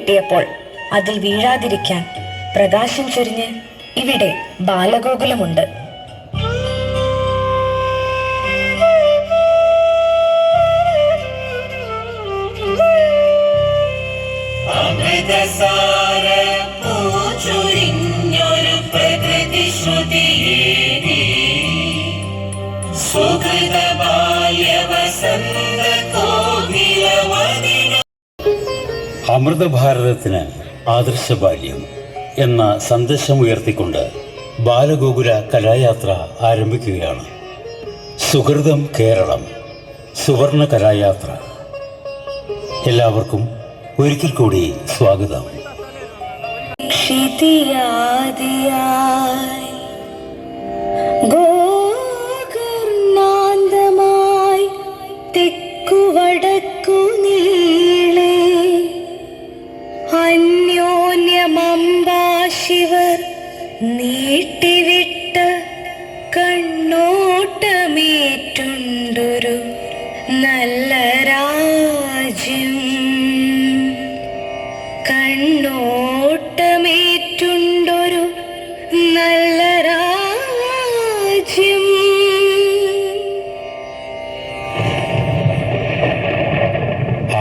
വെട്ടിയപ്പോൾ അതിൽ വീഴാതിരിക്കാൻ പ്രകാശം ചൊരിഞ്ഞ് ഇവിടെ ബാലഗോകുലമുണ്ട്. അമൃതഭാരതത്തിന് ആദർശ ബാല്യം എന്ന സന്ദേശമുയർത്തിക്കൊണ്ട് ബാലഗോകുല കലായാത്ര ആരംഭിക്കുകയാണ്. സുഹൃതം കേരളം സുവർണ കലായാത്ര. എല്ലാവർക്കും ഒരിക്കൽ കൂടി സ്വാഗതം. ഗോകർണാന്തമായി തെക്കുവടക്കു നീളെ അന്യോന്യമംബാശിവർ നീട്ടിവിട്ട കണ്ണോട്ടമേറ്റുണ്ടൊരു നല്ല രാജ്യം. കണ്ണോട്ടമേറ്റുണ്ടൊരു നല്ല രാജ്യം.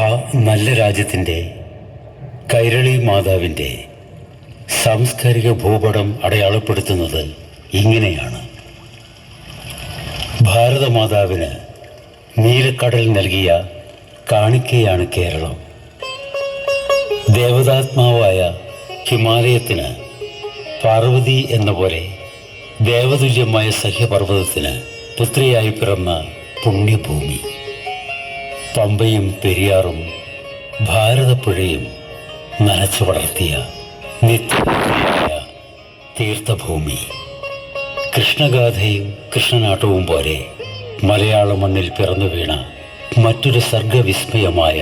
ആ നല്ല രാജ്യത്തിൻ്റെ കൈരളി മാതാവിൻ്റെ സാംസ്കാരിക ഭൂപടം അടയാളപ്പെടുത്തുന്നത് ഇങ്ങനെയാണ്. ഭാരതമാതാവിന് നീലക്കടൽ നൽകിയ കാണിക്കയാണ് കേരളം. ദേവതാത്മാവായ ഹിമാലയത്തിന് പാർവതി എന്ന പോലെ ദേവതുല്യമായ സഹ്യപർവ്വതത്തിന് പുത്രിയായി പിറന്ന പുണ്യഭൂമി. പമ്പയും പെരിയാറും ഭാരതപ്പുഴയും നനച്ചു വളർത്തിയ നിത്യമായ തീർത്ഥഭൂമി. കൃഷ്ണഗാഥയും കൃഷ്ണനാട്ടവും പോലെ മലയാള മണ്ണിൽ പിറന്നു വീണ മറ്റൊരു സർഗവിസ്മയമായ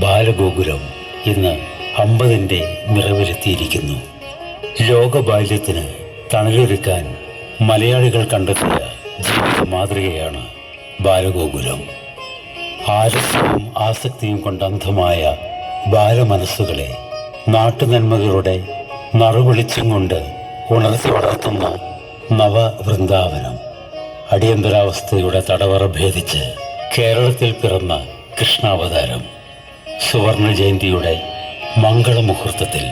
ബാലഗോകുലം ഇന്ന് 50ന്റെ നിറവിലെത്തിയിരിക്കുന്നു. ലോകബാല്യത്തിന് തണലൊരുക്കാൻ മലയാളികൾ കണ്ടെത്തിയ ജീവിത മാതൃകയാണ് ബാലഗോകുലം. ആലസ്യവും ആസക്തിയും കൊണ്ട് അന്ധമായ ബാലമനസ്സുകളെ നാട്ടുനന്മകളുടെ നറുവെളിച്ചം കൊണ്ട് ഉണർത്തി വളർത്തുന്ന നവവൃന്ദാവനം. അടിയന്തരാവസ്ഥയുടെ തടവറ ഭേദിച്ച് കേരളത്തിൽ പിറന്ന കൃഷ്ണാവതാരം. സുവർണ ജയന്തിയുടെ മംഗളമുഹൂർത്തത്തിൽ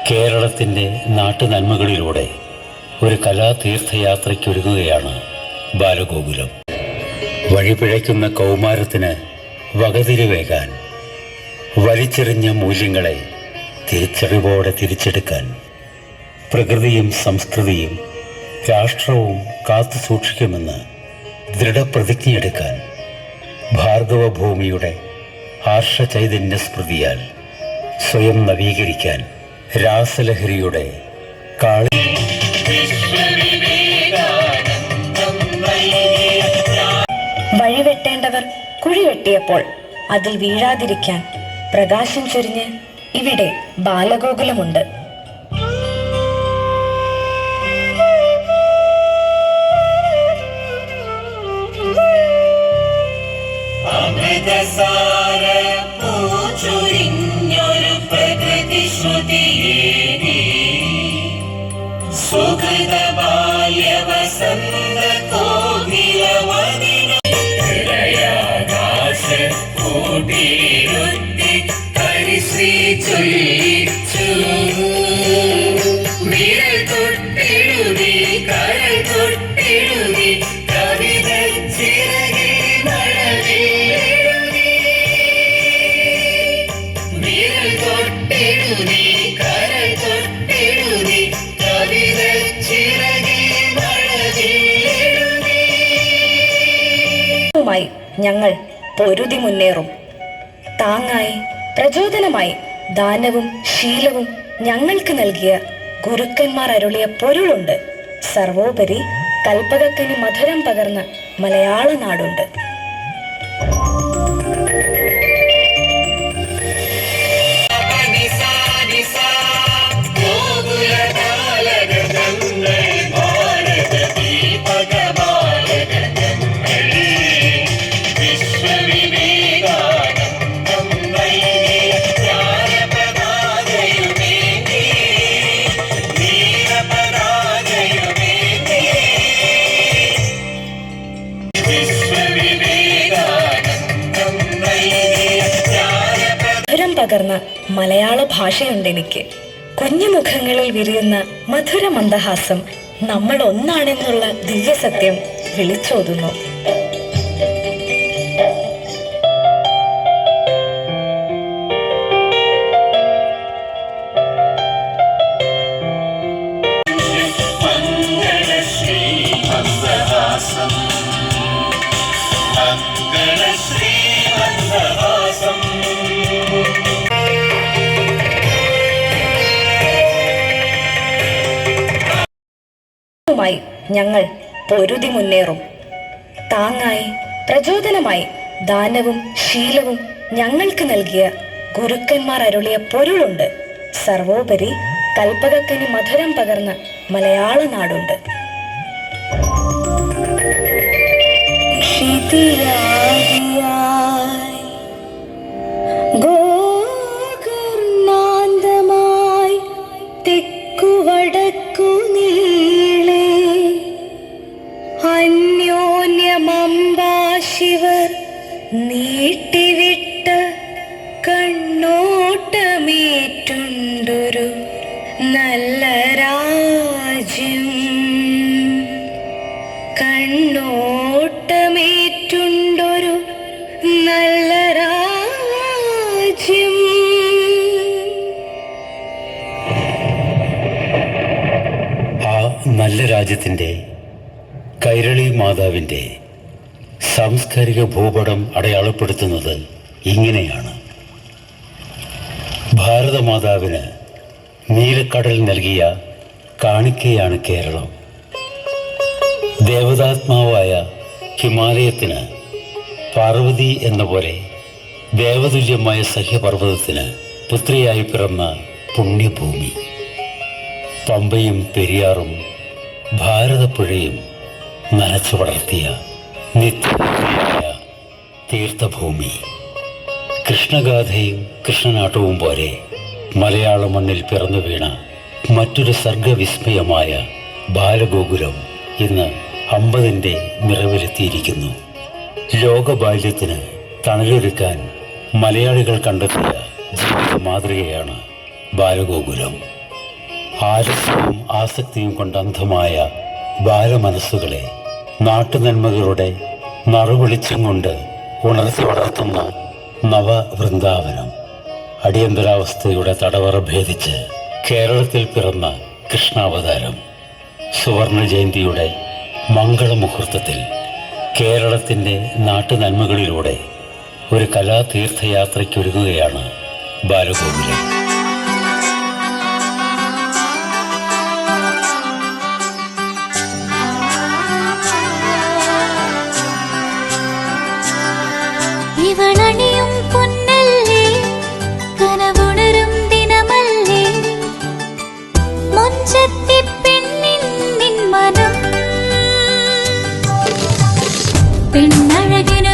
കേരളത്തിൻ്റെ നാട്ടുനന്മകളിലൂടെ ഒരു കലാതീർത്ഥയാത്രയ്ക്കൊരുങ്ങുകയാണ് ബാലഗോകുലം. വഴിപിഴയ്ക്കുന്ന കൗമാരത്തിന് വകതിരിവേകാൻ, വലിച്ചെറിഞ്ഞ മൂല്യങ്ങളെ തിരിച്ചറിവോടെ തിരിച്ചെടുക്കാൻ, പ്രകൃതിയും സംസ്കൃതിയും രാഷ്ട്രവും കാത്തു സൂക്ഷിക്കുമെന്ന് ദൃഢപ്രതിജ്ഞയെടുക്കാൻ, ഭാർഗവഭൂമിയുടെ ആർഷചൈതന്യ സ്മൃതിയാൽ സ്വയം നവീകരിക്കാൻ, രാസലഹരിയുടെ കാളി വഴിവെട്ടേണ്ടവർ കുഴിവെട്ടിയപ്പോൾ അതിൽ വീഴാതിരിക്കാൻ പ്രകാശം ചൊരിഞ്ഞ് ഇവിടെ ബാലഗോകുലമുണ്ട്. ഞങ്ങൾ പൊരുതി മുന്നേറും. താങ്ങായി പ്രചോദനമായി ദാനവും ശീലവും ഞങ്ങൾക്ക് നൽകിയ ഗുരുക്കന്മാർ അരുളിയ പൊരുളുണ്ട്. സർവോപരി കൽപ്പകക്കനി മധുരം പകർന്ന മലയാള നാടുണ്ട്. മധുരം പകർന്ന മലയാള ഭാഷയുണ്ടെനിക്ക്. കുഞ്ഞുമുഖങ്ങളിൽ വിരിയുന്ന മധുര മന്ദഹാസം നമ്മൾ ഒന്നാണെന്നുള്ള ദിവ്യസത്യം വിളിച്ചോതുന്നു. മായി ഞങ്ങൾ പൊരുതി മുന്നേറും. താങ്ങായി പ്രചോദനമായി ദാനവും ശീലവും ഞങ്ങൾക്ക് നൽകിയ ഗുരുക്കന്മാർ അരുളിയ പൊരുളുണ്ട്. സർവോപരി കൽപ്പകക്കനി മധുരം പകർന്ന മലയാള നാടുണ്ട്. ഗോകർണാന്തമായി തെക്കുവടക്കു നീളെ അന്യോന്യമംബാശിവർ നീട്ടിവിട്ട കണ്ണോട്ടമേറ്റുണ്ടൊരു നല്ല രാജ്യം. കണ്ണോട്ടമേറ്റുണ്ടൊരു നല്ല രാജ്യം. ആ നല്ല രാജ്യത്തിൻ്റെ കൈരളി മാതാവിൻ്റെ സാംസ്കാരിക ഭൂപടം അടയാളപ്പെടുത്തുന്നത് ഇങ്ങനെയാണ്. ഭാരതമാതാവിന് നീലക്കടൽ നൽകിയ കാണിക്കയാണ് കേരളം. ദേവതാത്മാവായ ഹിമാലയത്തിന് പാർവതി എന്ന പോലെ ദേവതുല്യമായ സഹ്യപർവ്വതത്തിന് പുത്രിയായി പിറന്ന പുണ്യഭൂമി. പമ്പയും പെരിയാറും ഭാരതപ്പുഴയും നനച്ചു വളർത്തിയ നിത്യമായ തീർത്ഥഭൂമി. കൃഷ്ണഗാഥയും കൃഷ്ണനാട്ടവും പോലെ മലയാള മണ്ണിൽ പിറന്നു വീണ മറ്റൊരു സർഗവിസ്മയമായ ബാലഗോകുലം ഇന്ന് 50ന്റെ നിറവിലെത്തിയിരിക്കുന്നു. ലോകബാല്യത്തിന് തണലൊരുക്കാൻ മലയാളികൾ കണ്ടെത്തിയ ജീവിത മാതൃകയാണ് ബാലഗോകുലം. ആലസ്യവും ആസക്തിയും കൊണ്ട് അന്ധമായ ബാലമനസ്സുകളെ നാട്ടുനന്മകളുടെ നറുവെളിച്ചം കൊണ്ട് ഉണർത്തി വളർത്തുന്ന നവവൃന്ദാവനം. അടിയന്തരാവസ്ഥയുടെ തടവറ ഭേദിച്ച് കേരളത്തിൽ പിറന്ന കൃഷ്ണാവതാരം. സുവർണ ജയന്തിയുടെ മംഗളമുഹൂർത്തത്തിൽ കേരളത്തിൻ്റെ നാട്ടുനന്മകളിലൂടെ ഒരു കലാതീർത്ഥയാത്രയ്ക്കൊരുങ്ങുകയാണ് ബാലഗോകുലം. ഇവളണിയും പൊന്നല്ലേ, കനവുണരും ദിനമല്ലേ, മുഞ്ചത്തി പെണ്ണിൻ നിൻ മനം പെണ്ണഴകിനു